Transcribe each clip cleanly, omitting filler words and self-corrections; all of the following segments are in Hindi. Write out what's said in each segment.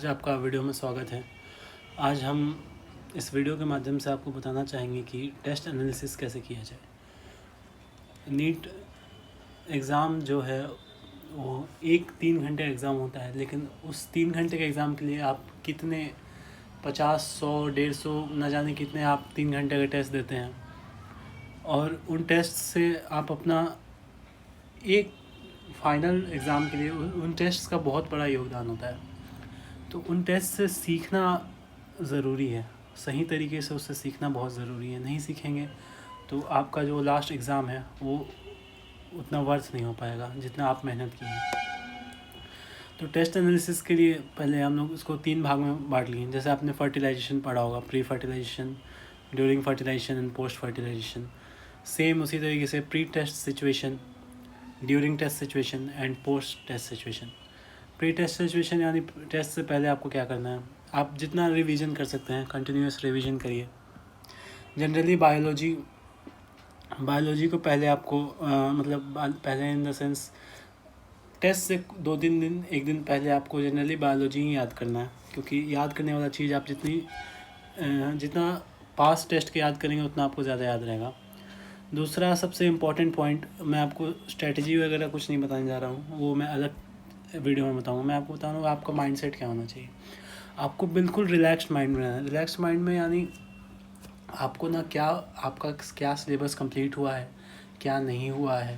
आज आपका वीडियो में स्वागत है। आज हम इस वीडियो के माध्यम से आपको बताना चाहेंगे कि टेस्ट एनालिसिस कैसे किया जाए। नीट एग्ज़ाम जो है वो 3 घंटे एग्ज़ाम होता है, लेकिन उस 3 घंटे के एग्ज़ाम के लिए आप कितने 50, 100, 150 न जाने कितने आप 3 घंटे का टेस्ट देते हैं, और उन टेस्ट से आप अपना एक फाइनल एग्ज़ाम के लिए उन टेस्ट का बहुत बड़ा योगदान होता है। तो उन टेस्ट से सीखना ज़रूरी है, सही तरीके से उससे सीखना बहुत ज़रूरी है। नहीं सीखेंगे तो आपका जो लास्ट एग्ज़ाम है वो उतना वर्थ नहीं हो पाएगा जितना आप मेहनत किए हैं। तो टेस्ट एनालिसिस के लिए पहले हम लोग इसको 3 भाग में बांट लिए। जैसे आपने फर्टिलाइजेशन पढ़ा होगा, pre fertilization, during fertilization and post fertilization. Same उसी तरीके से pre test situation, during test situation and post test situation. Pre test situation यानी टेस्ट से पहले आपको क्या करना है, आप जितना रिवीजन कर सकते हैं कंटिन्यूस रिवीजन करिए। जनरली बायोलॉजी को पहले आपको पहले इन द सेंस टेस्ट से 2-3 दिन, एक दिन पहले आपको जनरली बायोलॉजी ही याद करना है, क्योंकि याद करने वाला चीज़ आप जितना पास टेस्ट के याद करेंगे उतना आपको ज़्यादा याद रहेगा। दूसरा सबसे इम्पॉर्टेंट पॉइंट, मैं आपको स्ट्रेटजी वगैरह कुछ नहीं बताने जा रहा हूँ, वो मैं अलग वीडियो में बताऊँगा। मैं आपको बता रहा हूँ आपका माइंडसेट क्या होना चाहिए। आपको बिल्कुल रिलैक्स्ड माइंड में रहना है। रिलैक्स्ड माइंड में यानी आपको ना आपका क्या सिलेबस कंप्लीट हुआ है, क्या नहीं हुआ है,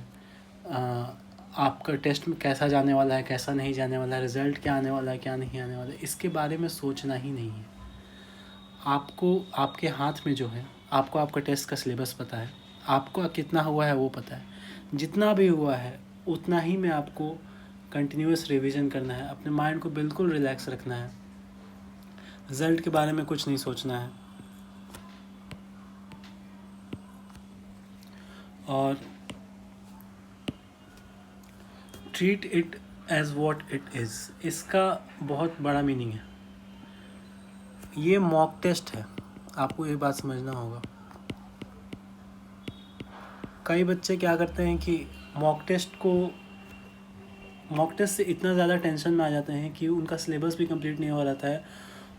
आपका टेस्ट में कैसा जाने वाला है, कैसा नहीं जाने वाला है, रिज़ल्ट क्या आने वाला है, क्या नहीं आने वाला है, इसके बारे में सोचना ही नहीं है। आपको आपके हाथ में जो है, आपको आपका टेस्ट का सिलेबस पता है, आपको कितना हुआ है वो पता है। जितना भी हुआ है उतना ही में आपको कंटिन्यूस रिवीजन करना है। अपने माइंड को बिल्कुल रिलैक्स रखना है। रिज़ल्ट के बारे में कुछ नहीं सोचना है। और treat it as what it is, इसका बहुत बड़ा मीनिंग है। ये मॉक टेस्ट है, आपको ये बात समझना होगा। कई बच्चे क्या करते हैं कि मॉक टेस्ट से इतना ज़्यादा टेंशन में आ जाते हैं कि उनका सिलेबस भी कंप्लीट नहीं हो रहता है,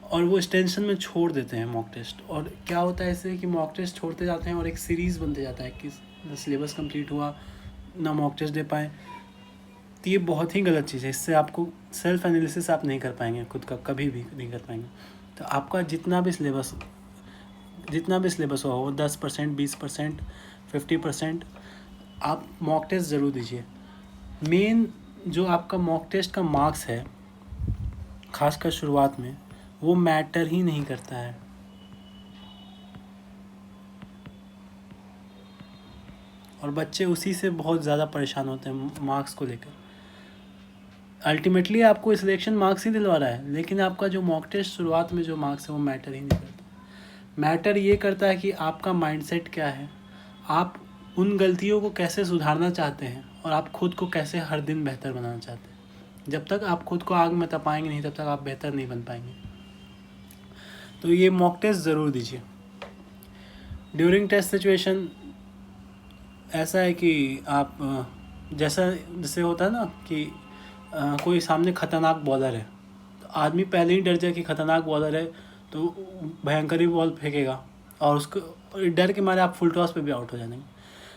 और वो इस टेंशन में छोड़ देते हैं मॉक टेस्ट। और क्या होता है इससे कि मॉक टेस्ट छोड़ते जाते हैं और एक सीरीज़ बनते जाता है कि सिलेबस कंप्लीट हुआ ना मॉक टेस्ट दे पाए। तो ये बहुत ही गलत चीज़ है। इससे आपको सेल्फ एनालिसिस आप नहीं कर पाएंगे, खुद का कभी भी नहीं कर पाएंगे। तो आपका जितना भी सिलेबस हुआ वो 10%, 20%, 50%, आप मॉक टेस्ट ज़रूर दीजिए। मेन जो आपका मॉक टेस्ट का मार्क्स है, खासकर शुरुआत में, वो मैटर ही नहीं करता है। और बच्चे उसी से बहुत ज़्यादा परेशान होते हैं मार्क्स को लेकर। अल्टीमेटली आपको सिलेक्शन मार्क्स ही दिलवा रहा है, लेकिन आपका जो मॉक टेस्ट शुरुआत में जो मार्क्स है वो मैटर ही नहीं करता। मैटर ये करता है कि आपका माइंडसेट क्या है, आप उन गलतियों को कैसे सुधारना चाहते हैं, और आप खुद को कैसे हर दिन बेहतर बनाना चाहते हैं। जब तक आप खुद को आग में तपाएंगे नहीं, तब तक आप बेहतर नहीं बन पाएंगे। तो ये मॉक टेस्ट ज़रूर दीजिए। ड्यूरिंग टेस्ट सिचुएशन ऐसा है कि आप जैसे होता है ना कि कोई सामने ख़तरनाक बॉलर है, तो आदमी पहले ही डर जाए कि ख़तरनाक बॉलर है तो भयंकर ही बॉल फेंकेगा, और उसको डर के मारे आप फुल टॉस पे भी आउट हो जाएंगे।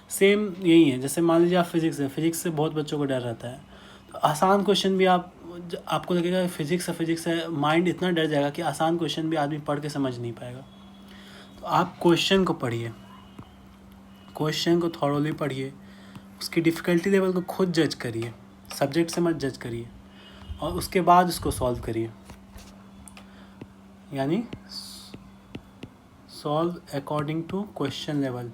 सेम यही है, जैसे मान लीजिए आप फिज़िक्स से बहुत बच्चों को डर रहता है, तो आसान क्वेश्चन भी आपको लगेगा फिज़िक्स है, माइंड इतना डर जाएगा कि आसान क्वेश्चन भी आदमी पढ़ के समझ नहीं पाएगा। तो आप क्वेश्चन को पढ़िए, क्वेश्चन को थॉरोली पढ़िए, उसकी डिफ़िकल्टी लेवल को खुद जज करिए, सब्जेक्ट से मत जज करिए, और उसके बाद उसको सॉल्व करिए। यानी solve according to question level.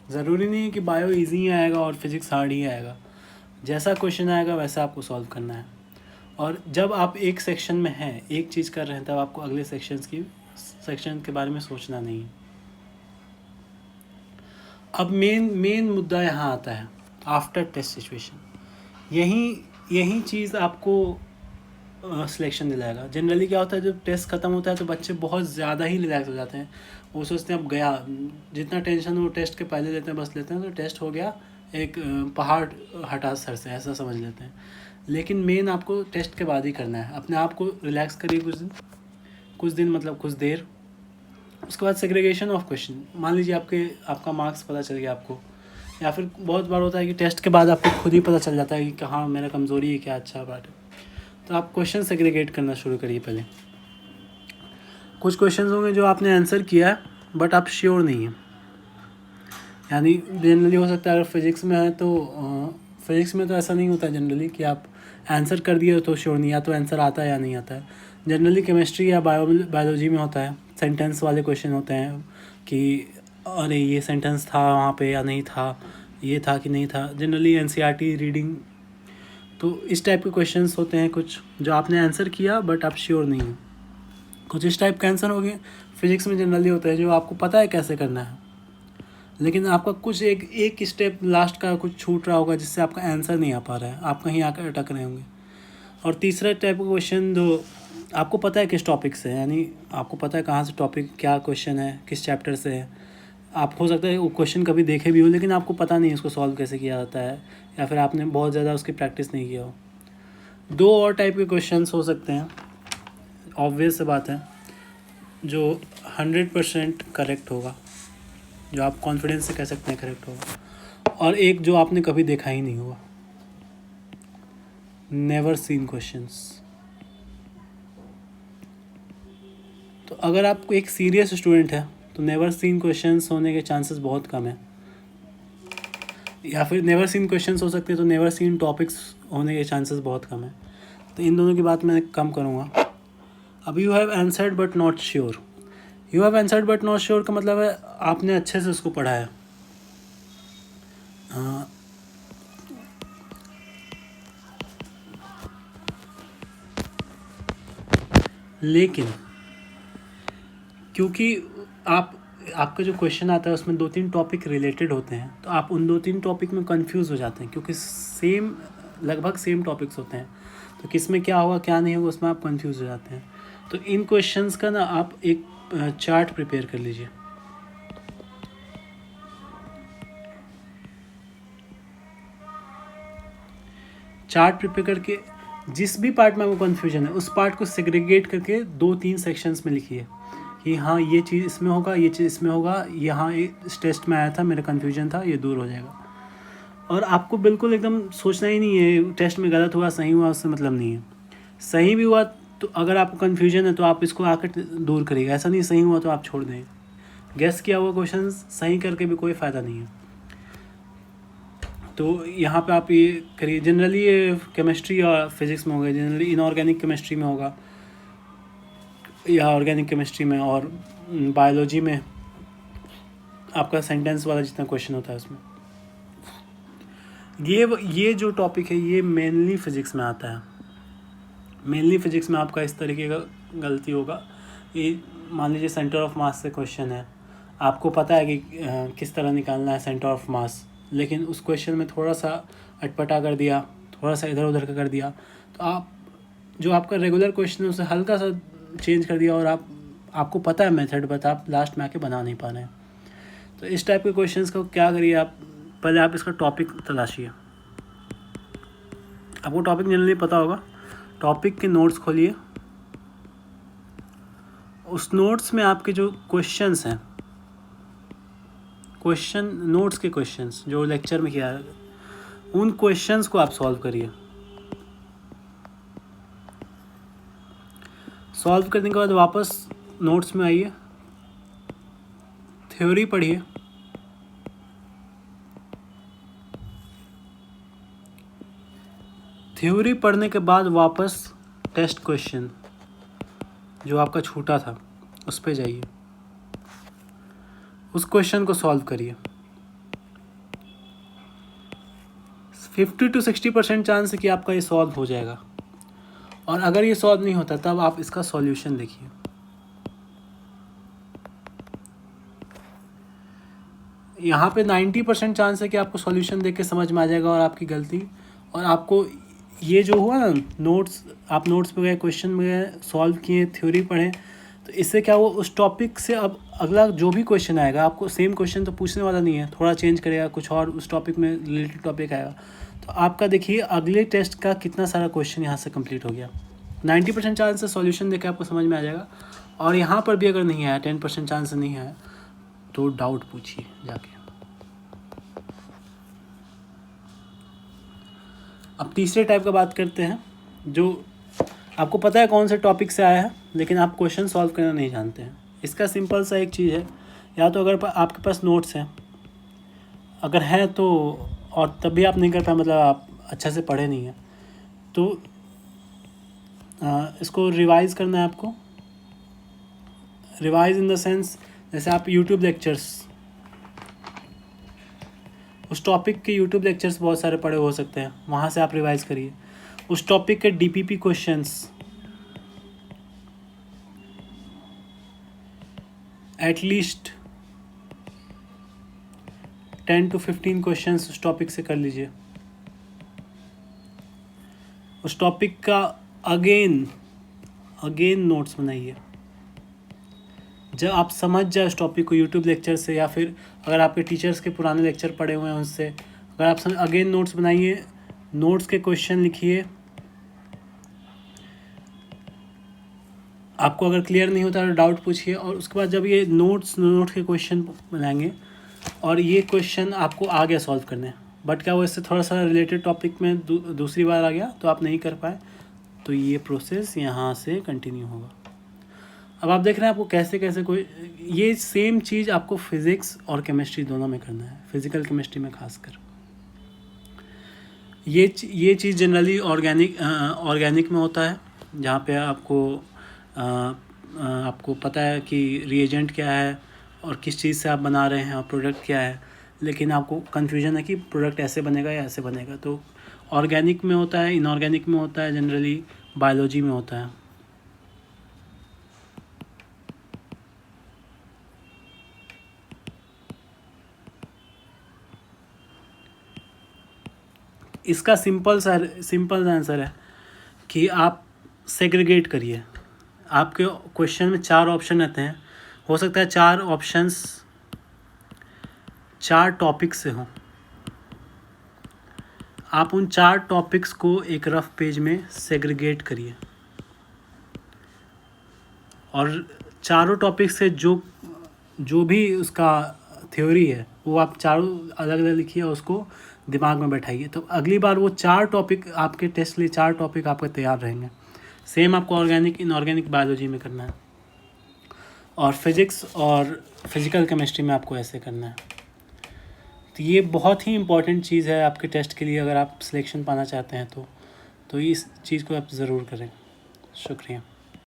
ज़रूरी नहीं है कि बायो इजी ही आएगा और फिज़िक्स हार्ड ही आएगा। जैसा क्वेश्चन आएगा वैसा आपको सॉल्व करना है। और जब आप एक सेक्शन में हैं, एक चीज़ कर रहे हैं, तब आपको अगले सेक्शन के बारे में सोचना नहीं है। अब मेन मुद्दा यहाँ आता है, आफ्टर टेस्ट सिचुएशन। यही चीज़ आपको सिलेक्शन दिलाएगा। जनरली क्या होता है, जब टेस्ट ख़त्म होता है तो बच्चे बहुत ज़्यादा ही रिलैक्स हो जाते हैं। वो सोचते हैं अब गया, जितना टेंशन वो टेस्ट के पहले लेते हैं तो टेस्ट हो गया, एक पहाड़ हटा सर से, ऐसा समझ लेते हैं। लेकिन मेन आपको टेस्ट के बाद ही करना है। अपने आप को रिलैक्स करिए कुछ दिन मतलब कुछ देर। उसके बाद सेग्रीगेशन ऑफ क्वेश्चन, मान लीजिए आपका मार्क्स पता चल गया आपको, या फिर बहुत बार होता है कि टेस्ट के बाद आपको खुद ही पता चल जाता है कि कहाँ मेरा कमज़ोरी है, क्या अच्छा पार्ट है। तो आप क्वेश्चन सेग्रीगेट करना शुरू करिए पहले। कुछ क्वेश्चंस होंगे जो आपने आंसर किया है बट आप श्योर नहीं हैं, यानी जनरली हो सकता है अगर फिज़िक्स में है तो फिज़िक्स में तो ऐसा नहीं होता है जनरली कि आप आंसर कर दिए तो श्योर नहीं, या तो आंसर आता है या नहीं आता है। जनरली केमिस्ट्री या बायोलॉजी में होता है, सेंटेंस वाले क्वेश्चन होते हैं कि अरे ये सेंटेंस था वहाँ पे या नहीं था, ये था कि नहीं था। जनरली एनसीईआरटी रीडिंग, तो इस टाइप के क्वेश्चंस होते हैं कुछ जो आपने आंसर किया बट आप श्योर नहीं हो। कुछ इस टाइप का आंसर हो गए फिज़िक्स में जनरली होता है जो आपको पता है कैसे करना है, लेकिन आपका कुछ एक स्टेप लास्ट का कुछ छूट रहा होगा जिससे आपका आंसर नहीं आ पा रहा है, आप कहीं आकर अटक रहे होंगे। और तीसरा टाइप का क्वेश्चन जो आपको पता है किस टॉपिक से है, यानी आपको पता है कहाँ से टॉपिक क्या क्वेश्चन है, किस चैप्टर से है। आप हो सकता है वो क्वेश्चन कभी देखे भी हो लेकिन आपको पता नहीं है उसको सॉल्व कैसे किया जाता है, या फिर आपने बहुत ज़्यादा उसकी प्रैक्टिस नहीं किया हो। दो और टाइप के क्वेश्चंस हो सकते हैं, ऑब्वियस सी बात है, जो 100% करेक्ट होगा, जो आप कॉन्फिडेंस से कह सकते हैं करेक्ट होगा, और एक जो आपने कभी देखा ही नहीं होगा, नेवर सीन क्वेश्चंस। तो अगर आप एक सीरियस स्टूडेंट है तो नेवर सीन क्वेश्चंस होने के चांसेस बहुत कम है, या फिर नेवर सीन क्वेश्चंस हो सकते हैं तो नेवर सीन टॉपिक्स होने के चांसेस बहुत कम है। तो इन दोनों की बात मैं कम करूँगा। अब you have answered but not sure, you have answered but not sure का मतलब है आपने अच्छे से उसको पढ़ा है, लेकिन क्योंकि आपका जो क्वेश्चन आता है उसमें 2-3 टॉपिक रिलेटेड होते हैं, तो आप उन 2-3 टॉपिक में कंफ्यूज हो जाते हैं क्योंकि लगभग सेम टॉपिक्स होते हैं, तो किस में क्या होगा क्या नहीं होगा उसमें आप कंफ्यूज हो जाते हैं। तो इन क्वेश्चंस का ना आप एक चार्ट प्रिपेयर कर लीजिए। चार्ट प्रिपेयर करके जिस भी पार्ट में आपको कन्फ्यूजन है उस पार्ट को सेग्रीगेट करके 2-3 सेक्शंस में लिखिए कि हाँ ये चीज़ इसमें होगा, ये चीज़ इसमें होगा, यहाँ इस टेस्ट में आया था, मेरा कन्फ्यूजन था, ये दूर हो जाएगा। और आपको बिल्कुल एकदम सोचना ही नहीं है टेस्ट में गलत हुआ सही हुआ उससे मतलब नहीं है। सही भी हुआ तो अगर आपको कन्फ्यूजन है तो आप इसको आकर दूर करिएगा, ऐसा नहीं सही हुआ तो आप छोड़ दें। गेस किया हुआ क्वेश्चन सही करके भी कोई फ़ायदा नहीं है। तो यहाँ पे आप ये करिए। जनरली ये केमिस्ट्री और फिज़िक्स में होगा, जनरली इनऑर्गेनिक केमिस्ट्री में होगा या ऑर्गेनिक केमिस्ट्री में, और बायोलॉजी में आपका सेंटेंस वाला जितना क्वेश्चन होता है उसमें। ये जो टॉपिक है ये मेनली फ़िज़िक्स में आता है। मेनली फ़िज़िक्स में आपका इस तरीके का गलती होगा, ये मान लीजिए सेंटर ऑफ मास से क्वेश्चन है, आपको पता है कि किस तरह निकालना है सेंटर ऑफ मास, लेकिन उस क्वेश्चन में थोड़ा सा अटपटा कर दिया, थोड़ा सा इधर उधर का कर दिया, तो आप जो आपका रेगुलर क्वेश्चन है उसे हल्का सा चेंज कर दिया और आपको पता है मेथड बट आप लास्ट में आके बना नहीं पा रहे हैं। तो इस टाइप के क्वेश्चंस को क्या करिए, आप पहले आप इसका टॉपिक तलाशिए। आपको टॉपिक जनरली पता होगा, टॉपिक के नोट्स खोलिए, उस नोट्स में आपके जो क्वेश्चंस हैं, क्वेश्चन नोट्स के क्वेश्चंस जो लेक्चर में किया है उन क्वेश्चंस को आप सॉल्व करिए। सॉल्व करने के बाद वापस नोट्स में आइए, थ्योरी पढ़िए, थ्योरी पढ़ने के बाद वापस टेस्ट क्वेश्चन जो आपका छूटा था उस पे जाइए, उस क्वेश्चन को सॉल्व करिए। 50 to 60% चांस है कि आपका ये सॉल्व हो जाएगा, और अगर ये सॉल्व नहीं होता तब आप इसका सॉल्यूशन देखिए। यहाँ पे 90% चांस है कि आपको सॉल्यूशन देख के समझ में आ जाएगा और आपकी गलती, और आपको ये जो हुआ ना नोट्स, आप नोट्स पे गए, क्वेश्चन में गए, सॉल्व किए, थ्योरी पढ़ें, तो इससे क्या हुआ उस टॉपिक से अब अगला जो भी क्वेश्चन आएगा आपको सेम क्वेश्चन तो पूछने वाला नहीं है, थोड़ा चेंज करेगा, कुछ और उस टॉपिक में रिलेटेड टॉपिक आएगा, तो आपका देखिए अगले टेस्ट का कितना सारा क्वेश्चन यहाँ से कंप्लीट हो गया। 90% चांस से सॉल्यूशन देकर आपको समझ में आ जाएगा। और यहाँ पर भी अगर नहीं आया, 10% चांस से नहीं आया, तो डाउट पूछिए जाके। अब तीसरे टाइप का बात करते हैं, जो आपको पता है कौन से टॉपिक से आया है, लेकिन आप क्वेश्चन सॉल्व करना नहीं जानते हैं। इसका सिंपल सा एक चीज़ है, या तो अगर आपके पास नोट्स हैं, अगर हैं तो, और तब भी आप नहीं कर पाए, मतलब आप अच्छा से पढ़े नहीं हैं, तो इसको रिवाइज़ करना है आपको। रिवाइज इन द सेंस, जैसे आप यूट्यूब लेक्चर्स, उस टॉपिक के यूट्यूब लेक्चर्स बहुत सारे पढ़े हो सकते हैं, वहाँ से आप रिवाइज़ करिए। उस टॉपिक के DPP questions, at least 10 to 15 questions उस टॉपिक से कर लीजिए। उस टॉपिक का अगेन नोट्स बनाइए। जब आप समझ जाए उस टॉपिक को यूट्यूब लेक्चर से, या फिर अगर आपके टीचर्स के पुराने लेक्चर पढ़े हुए हैं उनसे, अगर आप अगेन नोट्स बनाइए, नोट्स के क्वेश्चन लिखिए। आपको अगर क्लियर नहीं होता तो डाउट पूछिए, और उसके बाद जब ये नोट के क्वेश्चन बनाएंगे, और ये क्वेश्चन आपको आ गया सॉल्व करने, बट क्या वो इससे थोड़ा सा रिलेटेड टॉपिक में दूसरी बार आ गया तो आप नहीं कर पाए, तो ये प्रोसेस यहाँ से कंटिन्यू होगा। अब आप देख रहे हैं आपको कैसे कैसे कोई, ये सेम चीज़ आपको फिज़िक्स और केमिस्ट्री दोनों में करना है, फिज़िकल केमिस्ट्री में खासकर। ये चीज़ जनरली ऑर्गेनिक में होता है, जहाँ पे आपको पता है कि रिएजेंट क्या है और किस चीज़ से आप बना रहे हैं और प्रोडक्ट क्या है, लेकिन आपको कन्फ्यूजन है कि प्रोडक्ट ऐसे बनेगा या ऐसे बनेगा। तो ऑर्गेनिक में होता है, इनऑर्गेनिक में होता है, जनरली बायोलॉजी में होता है। इसका सिंपल आंसर है कि आप सेग्रीगेट करिए। आपके क्वेश्चन में 4 ऑप्शन रहते हैं, हो सकता है 4 ऑप्शंस 4 टॉपिक से हों। आप उन 4 टॉपिक्स को एक रफ पेज में सेग्रीगेट करिए, और चारों टॉपिक से जो भी उसका थ्योरी है वो आप चारों अलग अलग लिखिए और उसको दिमाग में बैठाइए। तो अगली बार वो 4 टॉपिक आपके टेस्ट के लिए 4 टॉपिक आपके तैयार रहेंगे। सेम आपको ऑर्गेनिक, इनऑर्गेनिक, बायोलॉजी में करना है, और फिज़िक्स और फिज़िकल केमिस्ट्री में आपको ऐसे करना है। तो ये बहुत ही इम्पॉर्टेंट चीज़ है आपके टेस्ट के लिए, अगर आप सिलेक्शन पाना चाहते हैं तो इस चीज़ को आप ज़रूर करें। शुक्रिया।